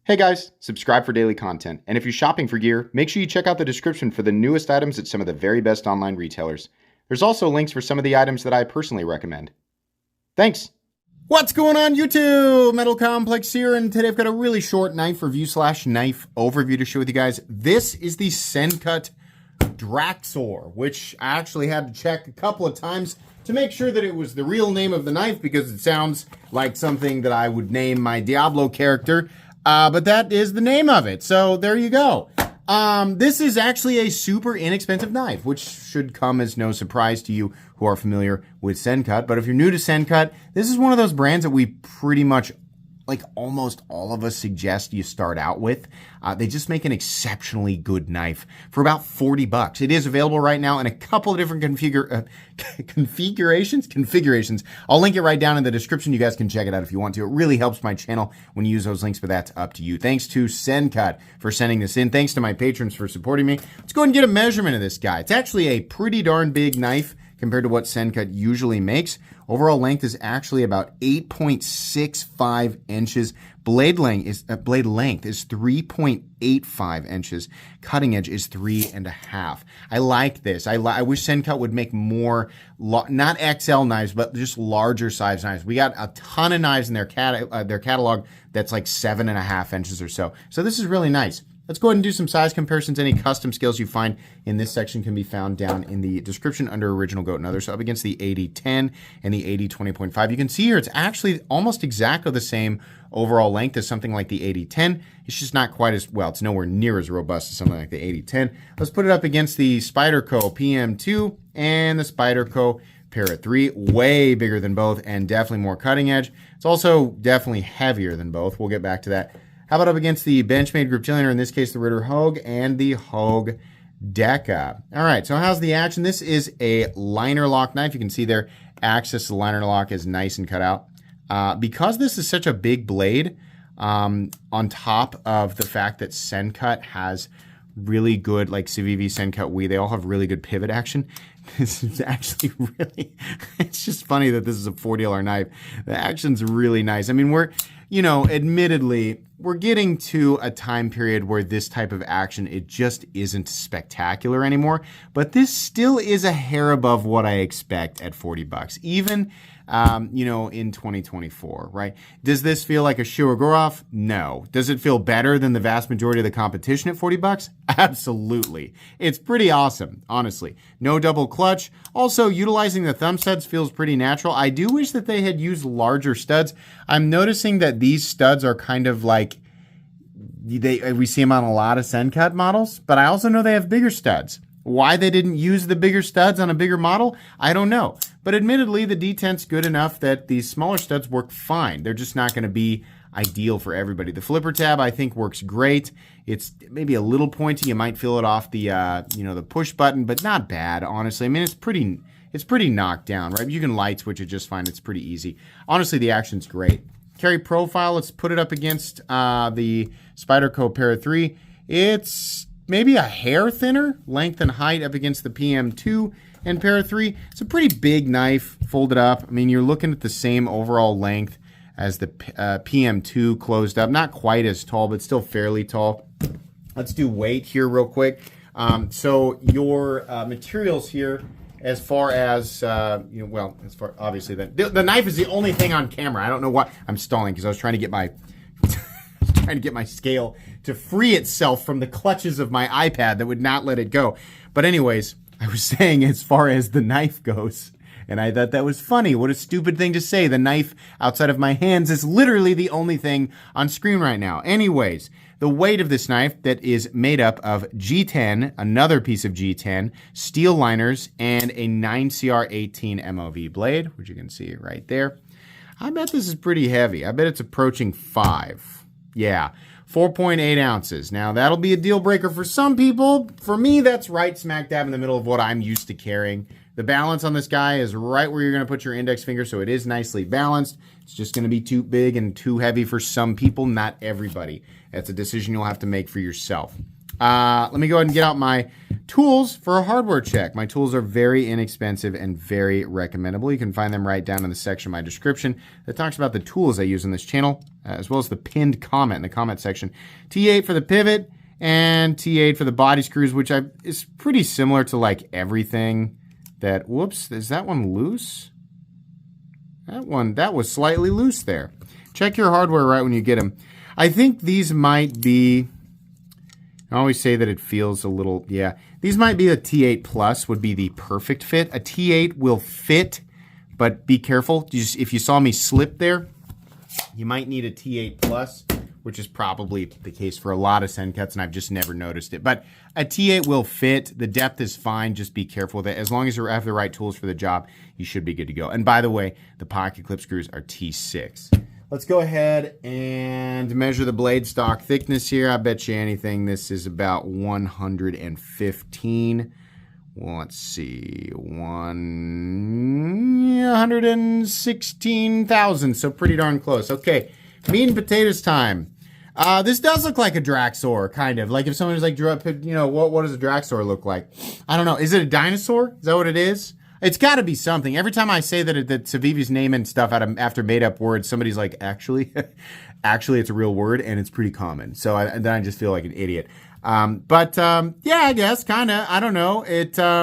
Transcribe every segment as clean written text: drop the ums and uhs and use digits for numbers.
Hey guys, subscribe for daily content, and if you're shopping for gear, make sure you check out the description for the newest items at some of the very best online retailers. There's also links for some of the items that I personally recommend. Thanks! What's going on YouTube? Metal Complex here, and today I've got a really short knife review / knife overview to share with you guys. This is the Sencut Draxor, which I actually had to check a couple of times to make sure that it was the real name of the knife because it sounds like something that I would name my Diablo character. But that is the name of it. So there you go. This is actually a super inexpensive knife, which should come as no surprise to you who are familiar with Sencut. But if you're new to Sencut, this is one of those brands that we pretty much, like almost all of us, suggest you start out with. They just make an exceptionally good knife for about 40 bucks. It is available right now in a couple of different configurations. I'll link it right down in the description. You guys can check it out if you want to. It really helps my channel when you use those links, but that's up to you. Thanks to Sencut for sending this in. Thanks to my patrons for supporting me. Let's go ahead and get a measurement of this guy. It's actually a pretty darn big knife compared to what Sencut usually makes. Overall length is actually about 8.65 inches. Blade length is 3.85 inches. Cutting edge is 3.5. I like this. I wish Sencut would make more, not XL knives, but just larger size knives. We got a ton of knives in their catalog that's like 7.5 inches or so. So this is really nice. Let's go ahead and do some size comparisons. Any custom scales you find in this section can be found down in the description under Original Goat and Others. So up against the 8010 and the 8020.5. You can see here it's actually almost exactly the same overall length as something like the 8010. It's just not quite as, well, it's nowhere near as robust as something like the 8010. Let's put it up against the Spyderco PM2 and the Spyderco Para 3. Way bigger than both and definitely more cutting edge. It's also definitely heavier than both. We'll get back to that. How about up against the Benchmade Group Chilliner, in this case the Ritter Hogue and the Hogue Deca. All right, so how's the action? This is a liner lock knife. You can see there, access to the liner lock is nice and cut out. Because this is such a big blade, on top of the fact that Sencut has really good, like Civivi, Sencut, they all have really good pivot action. This is actually really, it's just funny that this is a $40 knife. The action's really nice. I mean, we're, admittedly, we're getting to a time period where this type of action, it just isn't spectacular anymore. But this still is a hair above what I expect at 40 bucks, even, in 2024, right? Does this feel like a Shirogorov? No. Does it feel better than the vast majority of the competition at 40 bucks? Absolutely. It's pretty awesome, honestly. No double clutch. Also, utilizing the thumb studs feels pretty natural. I do wish that they had used larger studs. I'm noticing that these studs are kind of like, we see them on a lot of Sencut models, but I also know they have bigger studs. Why they didn't use the bigger studs on a bigger model, I don't know. But admittedly, the detent's good enough that these smaller studs work fine. They're just not going to be ideal for everybody. The flipper tab, I think, works great. It's maybe a little pointy. You might feel it off the, the push button, but not bad, honestly. I mean, it's pretty knocked down, right? You can light switch it just fine. It's pretty easy. Honestly, the action's great. Carry profile, let's put it up against the Spyderco Para 3. It's maybe a hair thinner, length and height up against the PM2 and Para 3. It's a pretty big knife, folded up. I mean, you're looking at the same overall length as the PM2 closed up. Not quite as tall, but still fairly tall. Let's do weight here real quick. So your materials here, as far as, obviously the knife is the only thing on camera. I don't know why I'm stalling because I was trying to get my scale to free itself from the clutches of my iPad that would not let it go. But anyways, I was saying as far as the knife goes, and I thought that was funny. What a stupid thing to say. The knife outside of my hands is literally the only thing on screen right now. Anyways, the weight of this knife that is made up of G10, another piece of G10, steel liners, and a 9CR18 MOV blade, which you can see right there. I bet this is pretty heavy. I bet it's approaching 5. Yeah, 4.8 ounces. Now, that'll be a deal breaker for some people. For me, that's right smack dab in the middle of what I'm used to carrying. The balance on this guy is right where you're going to put your index finger, so it is nicely balanced. It's just going to be too big and too heavy for some people, not everybody. That's a decision you'll have to make for yourself. Let me go ahead and get out my tools for a hardware check. My tools are very inexpensive and very recommendable. You can find them right down in the section of my description that talks about the tools I use on this channel. as well as the pinned comment in the comment section. T8 for the pivot and T8 for the body screws, which is pretty similar to like everything that, whoops, is that one loose? That was slightly loose there. Check your hardware right when you get them. I think these might be, I always say that it feels a little, yeah. These might be a T8 Plus would be the perfect fit. A T8 will fit, but be careful. If you saw me slip there, you might need a T8 Plus, which is probably the case for a lot of Sencuts, and I've just never noticed it. But a T8 will fit. The depth is fine. Just be careful with it. As long as you have the right tools for the job, you should be good to go. And by the way, the pocket clip screws are T6. Let's go ahead and measure the blade stock thickness here. I bet you anything this is about 115. Well, let's see, 116,000, so pretty darn close. Okay, meat and potatoes time. This does look like a Draxor, kind of. Like if someone was like, what does a Draxor look like? I don't know. Is it a dinosaur? Is that what it is? It's got to be something. Every time I say that Civivi's naming stuff after made-up words, somebody's like, actually, it's a real word, and it's pretty common. So then I just feel like an idiot. Yeah, I guess, kind of. I don't know.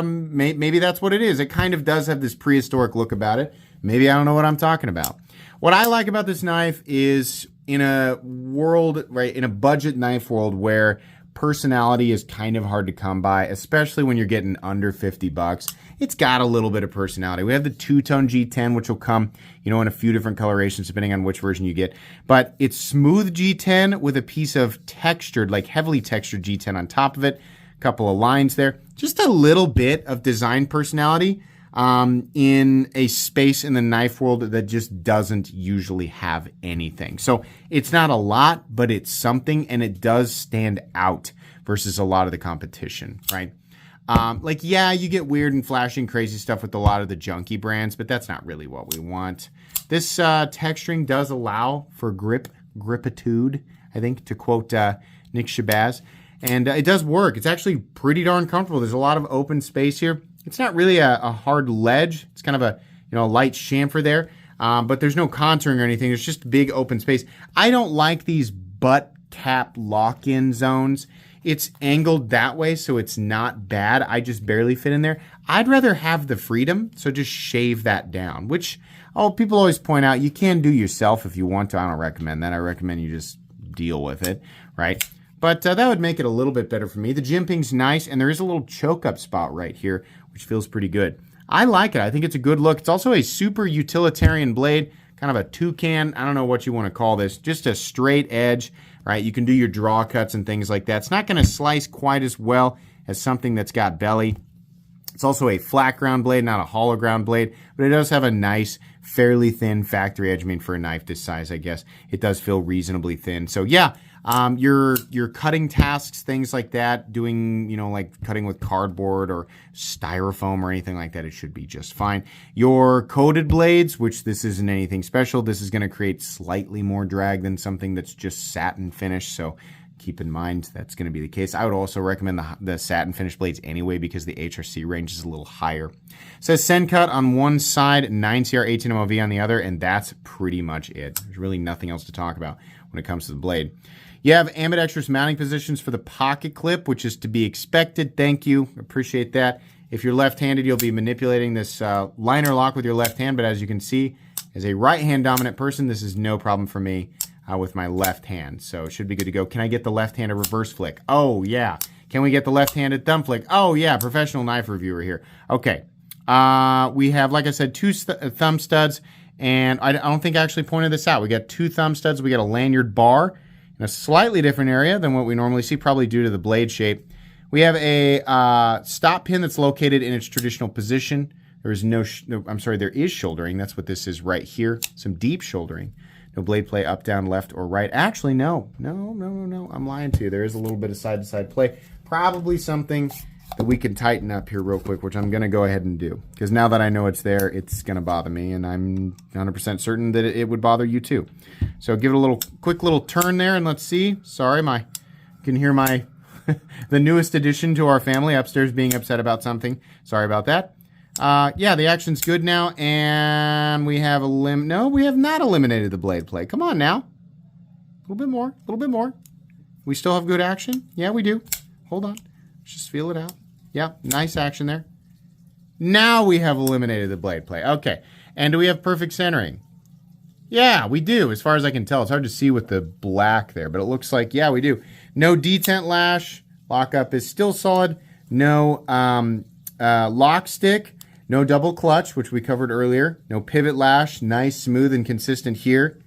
Maybe that's what it is. It kind of does have this prehistoric look about it. Maybe I don't know what I'm talking about. What I like about this knife is in a world, right, in a budget knife world where personality is kind of hard to come by, especially when you're getting under 50 bucks. It's got a little bit of personality. We have the two-tone G10, which will come, in a few different colorations depending on which version you get. But it's smooth G10 with a piece of textured, like heavily textured G10 on top of it. A couple of lines there. Just a little bit of design personality in a space in the knife world that just doesn't usually have anything. So it's not a lot, but it's something, and it does stand out versus a lot of the competition, right? Yeah, you get weird and flashy and crazy stuff with a lot of the junky brands, but that's not really what we want. This texturing does allow for gripitude, I think, to quote Nick Shabazz. And it does work. It's actually pretty darn comfortable. There's a lot of open space here. It's not really a hard ledge. It's kind of a light chamfer there, but there's no contouring or anything. There's just big open space. I don't like these butt cap lock-in zones. It's angled that way, so it's not bad. I just barely fit in there. I'd rather have the freedom, so just shave that down, which people always point out you can do yourself if you want to. I don't recommend that. I recommend you just deal with it, right? But that would make it a little bit better for me. The jimping's nice, and there is a little choke-up spot right here, which feels pretty good. I like it. I think it's a good look. It's also a super utilitarian blade, kind of a toucan. I don't know what you want to call this. Just a straight edge, right? You can do your draw cuts and things like that. It's not going to slice quite as well as something that's got belly. It's also a flat ground blade, not a hollow ground blade, but it does have a nice, fairly thin factory edge. I mean, for a knife this size, I guess, it does feel reasonably thin. So yeah, your cutting tasks, things like that, doing, like cutting with cardboard or styrofoam or anything like that, it should be just fine. Your coated blades, which this isn't anything special, this is going to create slightly more drag than something that's just satin finish. So keep in mind that's going to be the case. I would also recommend the satin finish blades anyway because the HRC range is a little higher. It says Sencut on one side, 9CR 18MOV on the other, and that's pretty much it. There's really nothing else to talk about when it comes to the blade. You have ambidextrous mounting positions for the pocket clip, which is to be expected. Thank you. Appreciate that. If you're left-handed, you'll be manipulating this liner lock with your left hand, but as you can see, as a right-hand dominant person, this is no problem for me with my left hand, so it should be good to go. Can I get the left-handed reverse flick? Oh, yeah. Can we get the left-handed thumb flick? Oh, yeah. Professional knife reviewer here. Okay. We have, like I said, two thumb studs, and I don't think I actually pointed this out. We got two thumb studs. We got a lanyard bar in a slightly different area than what we normally see, probably due to the blade shape. We have a stop pin that's located in its traditional position. There is there is shouldering. That's what this is right here. Some deep shouldering. No blade play up, down, left, or right. Actually, no. I'm lying to you. There is a little bit of side-to-side play. Probably something that we can tighten up here real quick, which I'm going to go ahead and do. Because now that I know it's there, it's going to bother me, and I'm 100% certain that it would bother you too. So give it a quick little turn there, and let's see. Sorry, you can hear my the newest addition to our family upstairs being upset about something. Sorry about that. Yeah, the action's good now, and we have no, we have not eliminated the blade play. Come on now. little bit more, a little bit more. We still have good action? Yeah, we do. Hold on. Let's just feel it out. Yeah, nice action there. Now we have eliminated the blade play. Okay. And do we have perfect centering? Yeah, we do, as far as I can tell. It's hard to see with the black there, but it looks like, yeah, we do. No detent lash. Lockup is still solid. No lock stick. No double clutch, which we covered earlier. No pivot lash. Nice, smooth, and consistent here.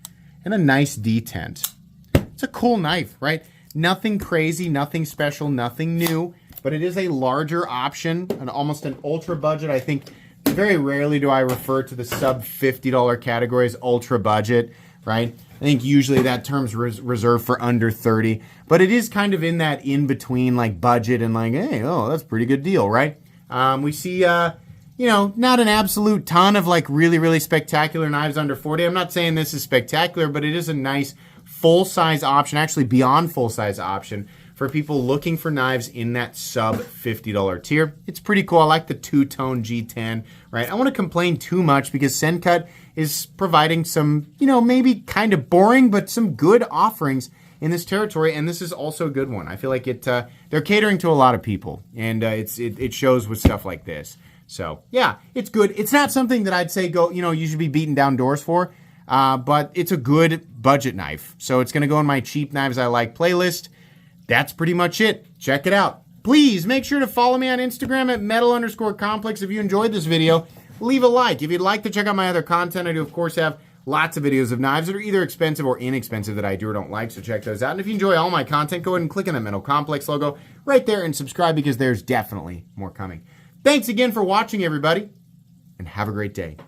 And a nice detent. It's a cool knife, right? Nothing crazy, nothing special, nothing new, but it is a larger option, almost an ultra budget. I think very rarely do I refer to the sub $50 category as ultra budget, right? I think usually that term's reserved for under 30, but it is kind of in that in between like budget and like, hey, oh, that's a pretty good deal, right? We see, you know, not an absolute ton of like really, really spectacular knives under 40. I'm not saying this is spectacular, but it is a nice full-size option, actually beyond full-size option for people looking for knives in that sub $50 tier. It's pretty cool. I like the two-tone G10, right? I don't want to complain too much because Sencut is providing some, you know, maybe kind of boring, but some good offerings in this territory, and this is also a good one. I feel like they're catering to a lot of people, and it shows with stuff like this. So, yeah, it's good. It's not something that I'd say you should be beating down doors for, but it's a good budget knife. So it's going to go in my cheap knives I like playlist. That's pretty much it. Check it out. Please make sure to follow me on Instagram at metal_complex. If you enjoyed this video, leave a like. If you'd like to check out my other content, I do, of course, have lots of videos of knives that are either expensive or inexpensive that I do or don't like, so check those out. And if you enjoy all my content, go ahead and click on that Metal Complex logo right there and subscribe because there's definitely more coming. Thanks again for watching, everybody, and have a great day.